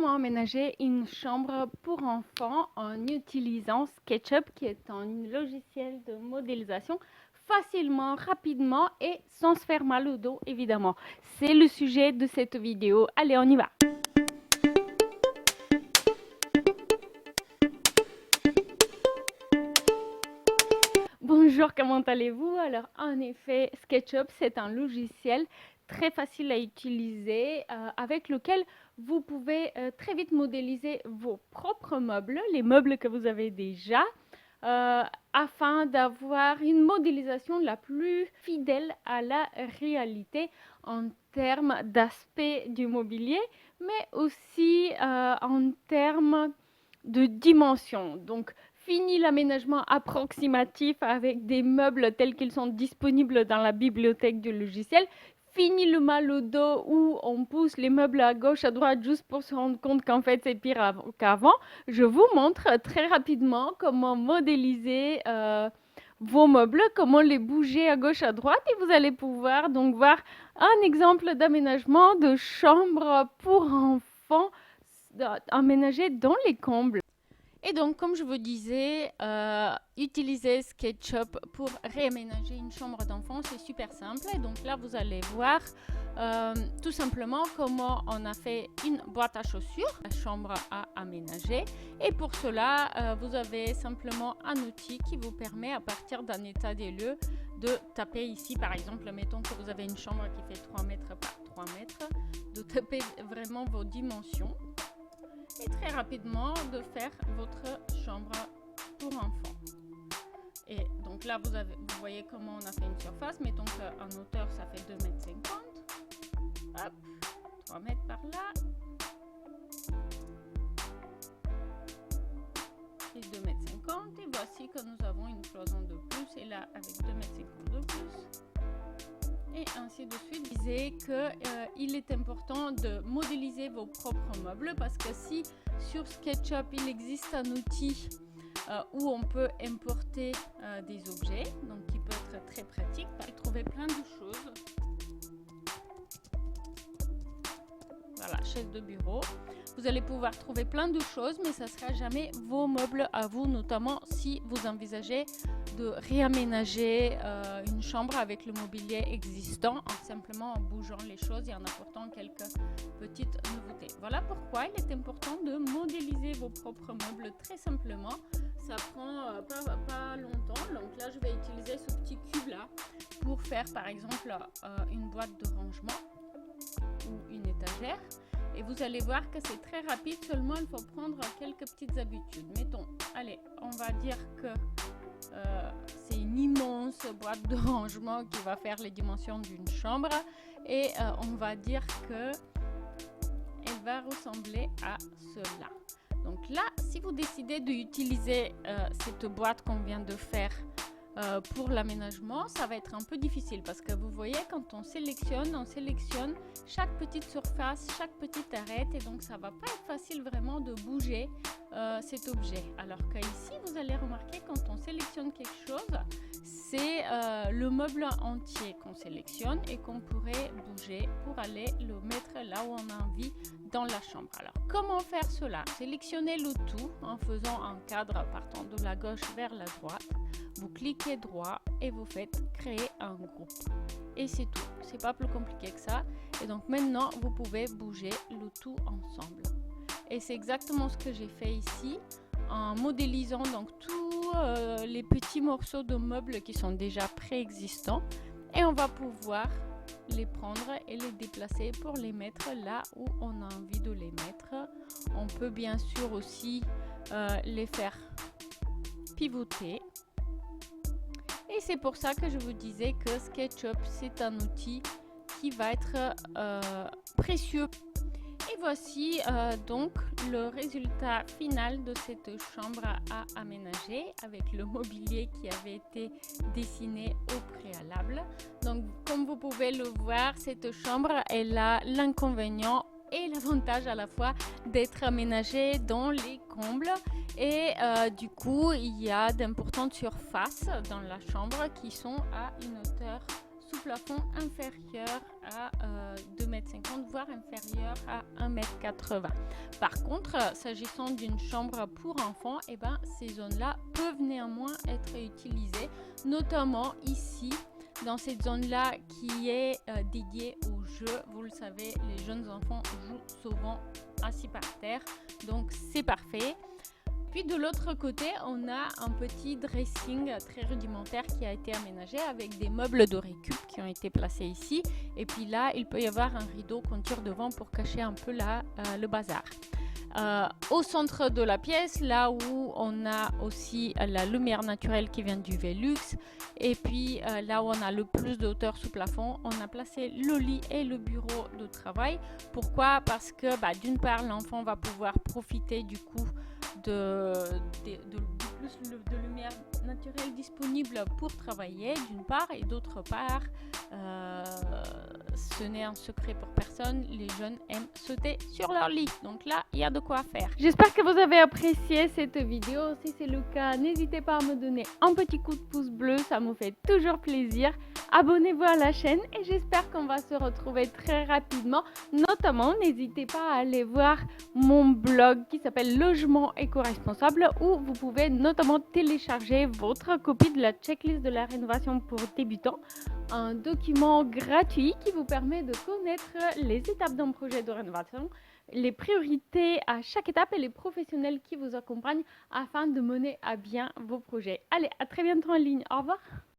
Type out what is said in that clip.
comment aménager une chambre pour enfants en utilisant SketchUp, qui est un logiciel de modélisation facilement, rapidement et sans se faire mal au dos, évidemment. C'est le sujet de cette vidéo. Allez, on y va! Bonjour, comment allez-vous? Alors, en effet, SketchUp, c'est un logiciel très facile à utiliser avec lequel vous pouvez très vite modéliser vos propres meubles, les meubles que vous avez déjà, afin d'avoir une modélisation la plus fidèle à la réalité en termes d'aspect du mobilier, mais aussi en termes de dimension. Donc, fini l'aménagement approximatif avec des meubles tels qu'ils sont disponibles dans la bibliothèque du logiciel. Fini le mal au dos où on pousse les meubles à gauche, à droite, juste pour se rendre compte qu'en fait c'est pire qu'avant. Je vous montre très rapidement comment modéliser vos meubles, comment les bouger à gauche, à droite, et vous allez pouvoir donc voir un exemple d'aménagement de chambre pour enfants aménagé dans les combles. Et donc, comme je vous disais, utiliser SketchUp pour réaménager une chambre d'enfant, c'est super simple. Et donc là, vous allez voir tout simplement comment on a fait une boîte à chaussures, la chambre à aménager. Et pour cela, vous avez simplement un outil qui vous permet, à partir d'un état des lieux, de taper ici, par exemple, mettons que vous avez une chambre qui fait 3 mètres par 3 mètres, de taper vraiment vos dimensions. Et très rapidement de faire votre chambre pour enfants. Et donc là, vous voyez comment on a fait une surface. Mettons qu'en hauteur, ça fait 2,50 m. Hop, 3 mètres par là. Et 2,50 m. Et voici que nous avons une cloison de plus. Et là, avec 2,50 m de plus. Et ainsi de suite. Je disais qu'il est important de modéliser vos propres meubles parce que si sur SketchUp il existe un outil où on peut importer des objets, donc qui peut être très pratique, et trouver plein de choses. Voilà, chaise de bureau. Vous allez pouvoir trouver plein de choses, mais ça ne sera jamais vos meubles à vous, notamment si vous envisagez de réaménager une chambre avec le mobilier existant, simplement en bougeant les choses et en apportant quelques petites nouveautés. Voilà pourquoi il est important de modéliser vos propres meubles très simplement. Ça prend pas longtemps. Donc là, je vais utiliser ce petit cube-là pour faire par exemple une boîte de rangement ou une étagère. Et vous allez voir que c'est très rapide, seulement il faut prendre quelques petites habitudes. Mettons, allez, on va dire que c'est une immense boîte de rangement qui va faire les dimensions d'une chambre. Et on va dire que elle va ressembler à cela. Donc là, si vous décidez d'utiliser cette boîte qu'on vient de faire pour l'aménagement, ça va être un peu difficile parce que vous voyez, quand on sélectionne chaque petite surface, chaque petite arête, et donc ça va pas être facile vraiment de bouger cet objet. Alors qu'ici, vous allez remarquer, quand on sélectionne quelque chose, c'est le meuble entier qu'on sélectionne et qu'on pourrait bouger pour aller le mettre là où on a envie dans la chambre. Alors, comment faire cela? Sélectionnez le tout en faisant un cadre partant de la gauche vers la droite. Vous cliquez droit et vous faites créer un groupe. Et c'est tout. C'est pas plus compliqué que ça. Et donc maintenant, vous pouvez bouger le tout ensemble. Et c'est exactement ce que j'ai fait ici en modélisant donc tous les petits morceaux de meubles qui sont déjà préexistants. Et on va pouvoir les prendre et les déplacer pour les mettre là où on a envie de les mettre. On peut bien sûr aussi les faire pivoter. Et c'est pour ça que je vous disais que SketchUp, c'est un outil qui va être précieux. Et voici donc le résultat final de cette chambre à aménager avec le mobilier qui avait été dessiné au préalable. Donc, comme vous pouvez le voir, cette chambre, elle a l'inconvénient et l'avantage à la fois d'être aménagée dans les combles. Et du coup, il y a d'importantes surfaces dans la chambre qui sont à une hauteur sous-plafond inférieur à 2,50 m, voire inférieur à 1,80 m. Par contre, s'agissant d'une chambre pour enfants, eh ben, ces zones-là peuvent néanmoins être utilisées, notamment ici, dans cette zone-là qui est dédiée aux jeux. Vous le savez, les jeunes enfants jouent souvent assis par terre, donc c'est parfait. Puis de l'autre côté, on a un petit dressing très rudimentaire qui a été aménagé avec des meubles de récup qui ont été placés ici. Et puis là, il peut y avoir un rideau qu'on tire devant pour cacher un peu le bazar. Au centre de la pièce, là où on a aussi la lumière naturelle qui vient du Velux, et puis là où on a le plus de hauteur sous plafond, on a placé le lit et le bureau de travail. Pourquoi? Parce que d'une part, l'enfant va pouvoir profiter du coup de lumière naturelle disponible pour travailler d'une part, et d'autre part, ce n'est un secret pour personne, les jeunes aiment sauter sur leur lit, donc là il y a de quoi faire. J'espère que vous avez apprécié cette vidéo. Si c'est le cas, n'hésitez pas à me donner un petit coup de pouce bleu, ça me fait toujours plaisir. Abonnez-vous à la chaîne et j'espère qu'on va se retrouver très rapidement. Notamment, n'hésitez pas à aller voir mon blog qui s'appelle Logement éco-responsable, où vous pouvez notamment télécharger votre copie de la checklist de la rénovation pour débutants, un document gratuit qui vous permet de connaître les étapes d'un projet de rénovation, les priorités à chaque étape et les professionnels qui vous accompagnent afin de mener à bien vos projets. Allez, à très bientôt en ligne. Au revoir.